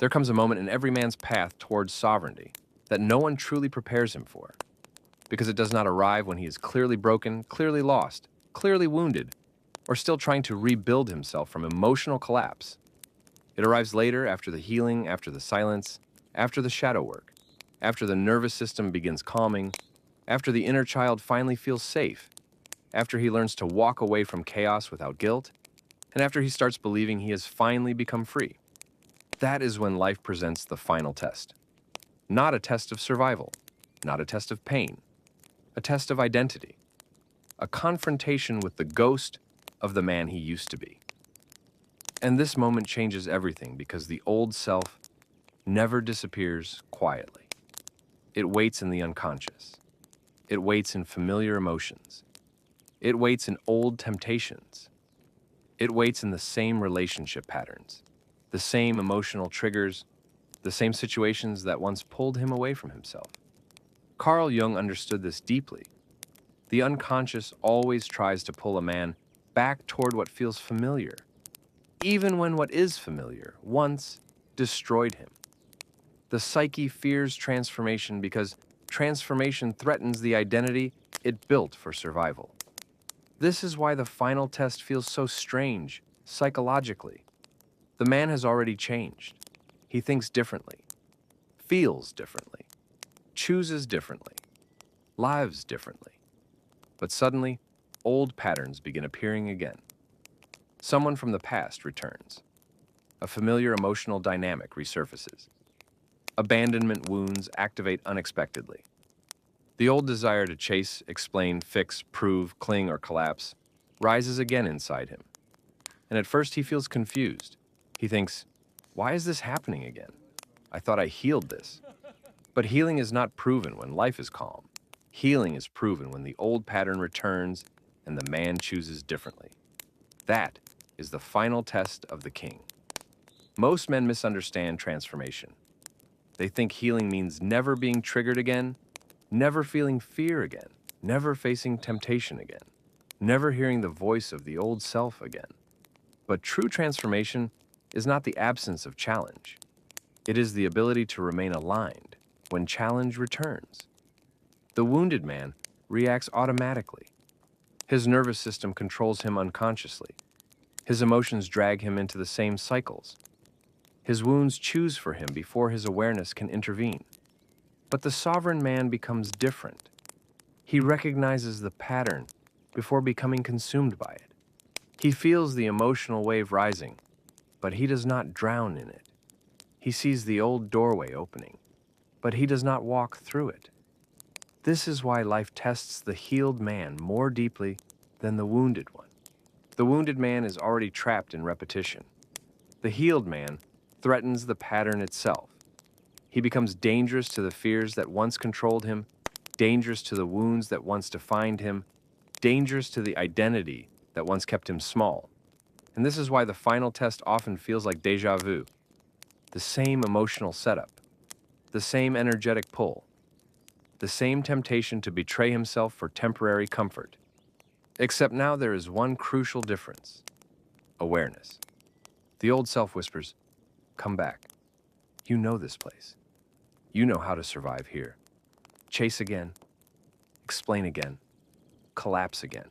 There comes a moment in every man's path towards sovereignty that no one truly prepares him for, because it does not arrive when he is clearly broken, clearly lost, clearly wounded, or still trying to rebuild himself from emotional collapse. It arrives later, after the healing, after the silence, after the shadow work, after the nervous system begins calming, after the inner child finally feels safe, after he learns to walk away from chaos without guilt, and after he starts believing he has finally become free. That is when life presents the final test. Not a test of survival, not a test of pain, a test of identity, a confrontation with the ghost of the man he used to be. And this moment changes everything because the old self never disappears quietly. It waits in the unconscious. It waits in familiar emotions. It waits in old temptations. It waits in the same relationship patterns, the same emotional triggers, the same situations that once pulled him away from himself. Carl Jung understood this deeply. The unconscious always tries to pull a man back toward what feels familiar, even when what is familiar once destroyed him. The psyche fears transformation because transformation threatens the identity it built for survival. This is why the final test feels so strange, psychologically. The man has already changed. He thinks differently, feels differently, chooses differently, lives differently. But suddenly, old patterns begin appearing again. Someone from the past returns. A familiar emotional dynamic resurfaces. Abandonment wounds activate unexpectedly. The old desire to chase, explain, fix, prove, cling, or collapse rises again inside him. And at first he feels confused. He thinks, why is this happening again? I thought I healed this. But healing is not proven when life is calm. Healing is proven when the old pattern returns and the man chooses differently. That is the final test of the king. Most men misunderstand transformation. They think healing means never being triggered again, never feeling fear again, never facing temptation again, never hearing the voice of the old self again. But true transformation is not the absence of challenge. It is the ability to remain aligned when challenge returns. The wounded man reacts automatically. His nervous system controls him unconsciously. His emotions drag him into the same cycles. His wounds choose for him before his awareness can intervene. But the sovereign man becomes different. He recognizes the pattern before becoming consumed by it. He feels the emotional wave rising, but he does not drown in it. He sees the old doorway opening, but he does not walk through it. This is why life tests the healed man more deeply than the wounded one. The wounded man is already trapped in repetition. The healed man threatens the pattern itself. He becomes dangerous to the fears that once controlled him, dangerous to the wounds that once defined him, dangerous to the identity that once kept him small. And this is why the final test often feels like déjà vu. The same emotional setup, the same energetic pull, the same temptation to betray himself for temporary comfort. Except now there is one crucial difference: awareness. The old self whispers, "Come back. You know this place. You know how to survive here. Chase again, explain again, collapse again.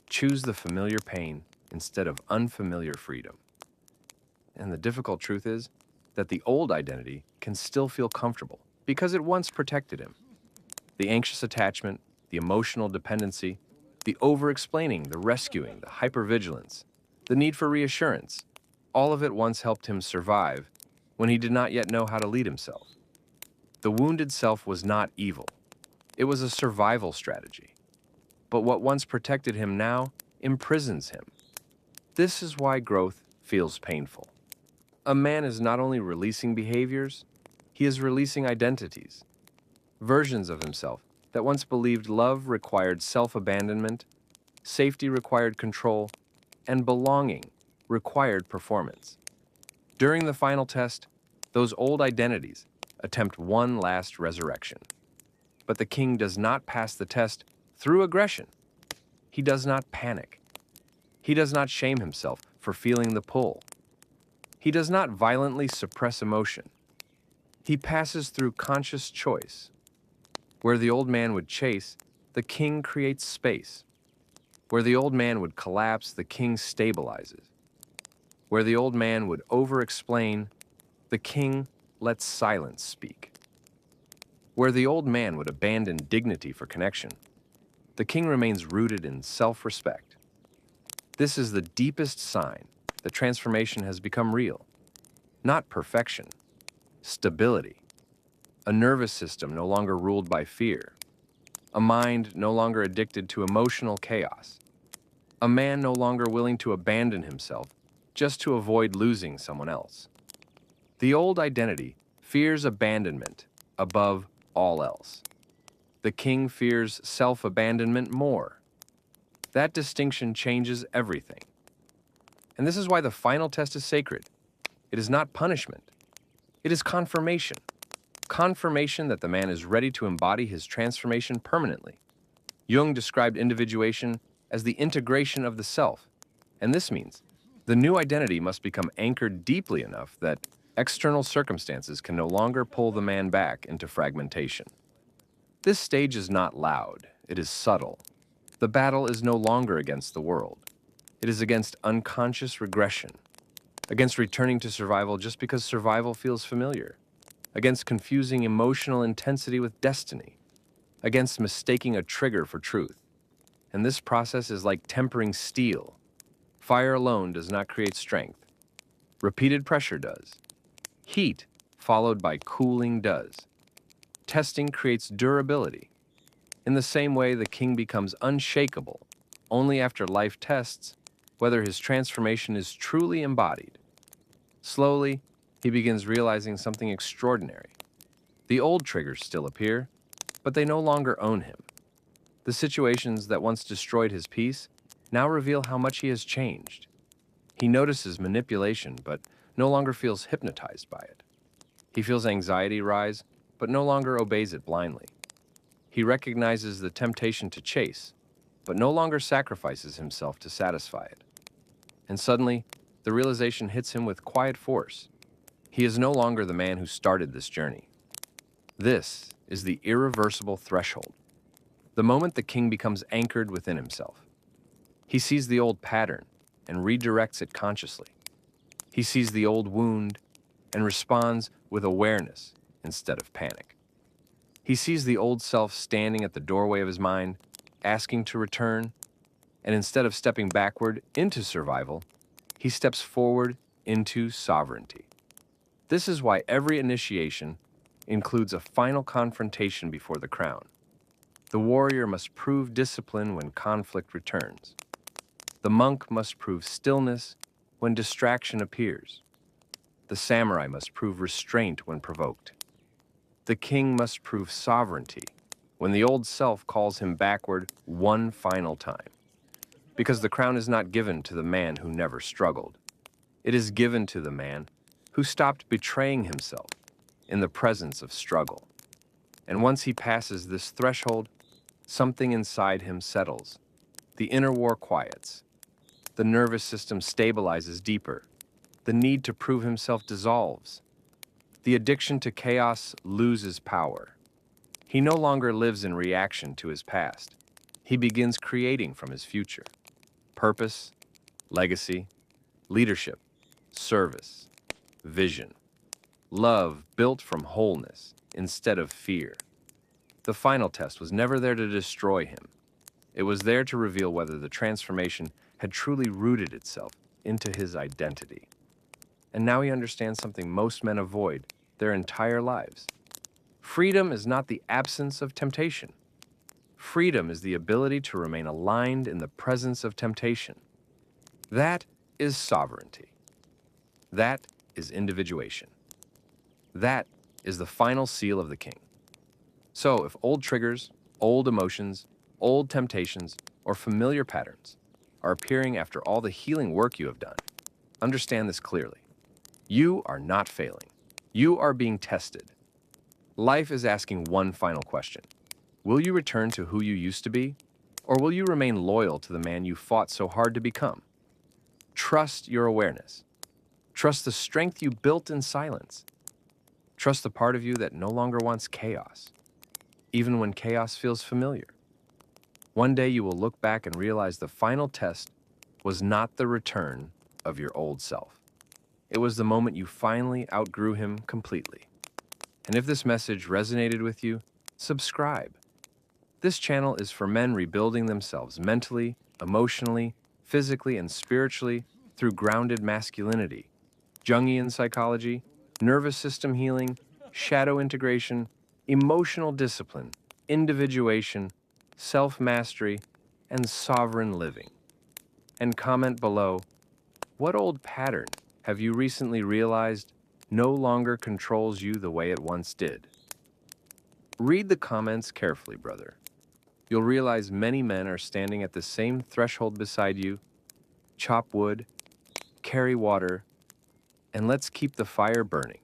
Choose the familiar pain instead of unfamiliar freedom." And the difficult truth is that the old identity can still feel comfortable because it once protected him. The anxious attachment, the emotional dependency, the over-explaining, the rescuing, the hypervigilance, the need for reassurance, all of it once helped him survive when he did not yet know how to lead himself. The wounded self was not evil. It was a survival strategy. But what once protected him now imprisons him. This is why growth feels painful. A man is not only releasing behaviors, he is releasing identities, versions of himself that once believed love required self-abandonment, safety required control, and belonging required performance. During the final test, those old identities attempt one last resurrection. But the king does not pass the test through aggression. He does not panic. He does not shame himself for feeling the pull. He does not violently suppress emotion. He passes through conscious choice. Where the old man would chase, the king creates space. Where the old man would collapse, the king stabilizes. Where the old man would over-explain, the king lets silence speak. Where the old man would abandon dignity for connection, the king remains rooted in self-respect. This is the deepest sign that transformation has become real. Not perfection, stability. A nervous system no longer ruled by fear. A mind no longer addicted to emotional chaos. A man no longer willing to abandon himself just to avoid losing someone else. The old identity fears abandonment above all else. The king fears self-abandonment more. That distinction changes everything. And this is why the final test is sacred. It is not punishment. It is confirmation. Confirmation that the man is ready to embody his transformation permanently. Jung described individuation as the integration of the self, and this means the new identity must become anchored deeply enough that external circumstances can no longer pull the man back into fragmentation. This stage is not loud, it is subtle. The battle is no longer against the world. It is against unconscious regression, against returning to survival just because survival feels familiar, against confusing emotional intensity with destiny, against mistaking a trigger for truth. And this process is like tempering steel. Fire alone does not create strength. Repeated pressure does. Heat, followed by cooling, does. Testing creates durability. In the same way, the king becomes unshakable only after life tests whether his transformation is truly embodied. Slowly, he begins realizing something extraordinary. The old triggers still appear, but they no longer own him. The situations that once destroyed his peace now reveal how much he has changed. He notices manipulation, but no longer feels hypnotized by it. He feels anxiety rise, but no longer obeys it blindly. He recognizes the temptation to chase, but no longer sacrifices himself to satisfy it. And suddenly, the realization hits him with quiet force. He is no longer the man who started this journey. This is the irreversible threshold. The moment the king becomes anchored within himself. He sees the old pattern and redirects it consciously. He sees the old wound and responds with awareness instead of panic. He sees the old self standing at the doorway of his mind, asking to return, and instead of stepping backward into survival, he steps forward into sovereignty. This is why every initiation includes a final confrontation before the crown. The warrior must prove discipline when conflict returns. The monk must prove stillness when distraction appears. The samurai must prove restraint when provoked. The king must prove sovereignty when the old self calls him backward one final time. Because the crown is not given to the man who never struggled. It is given to the man who stopped betraying himself in the presence of struggle. And once he passes this threshold, something inside him settles. The inner war quiets. The nervous system stabilizes deeper. The need to prove himself dissolves. The addiction to chaos loses power. He no longer lives in reaction to his past. He begins creating from his future. Purpose, legacy, leadership, service, vision. Love built from wholeness instead of fear. The final test was never there to destroy him. It was there to reveal whether the transformation had truly rooted itself into his identity. And now he understands something most men avoid their entire lives. Freedom is not the absence of temptation. Freedom is the ability to remain aligned in the presence of temptation. That is sovereignty. That is individuation. That is the final seal of the king. So if old triggers, old emotions, old temptations, or familiar patterns are appearing after all the healing work you have done, understand this clearly. You are not failing. You are being tested. Life is asking one final question. Will you return to who you used to be, or will you remain loyal to the man you fought so hard to become? Trust your awareness. Trust the strength you built in silence. Trust the part of you that no longer wants chaos, even when chaos feels familiar. One day you will look back and realize the final test was not the return of your old self. It was the moment you finally outgrew him completely. And if this message resonated with you, subscribe. This channel is for men rebuilding themselves mentally, emotionally, physically, and spiritually through grounded masculinity, Jungian psychology, nervous system healing, shadow integration, emotional discipline, individuation, self-mastery, and sovereign living. And comment below, what old pattern have you recently realized no longer controls you the way it once did? Read the comments carefully, brother. You'll realize many men are standing at the same threshold beside you. Chop wood, carry water, and let's keep the fire burning.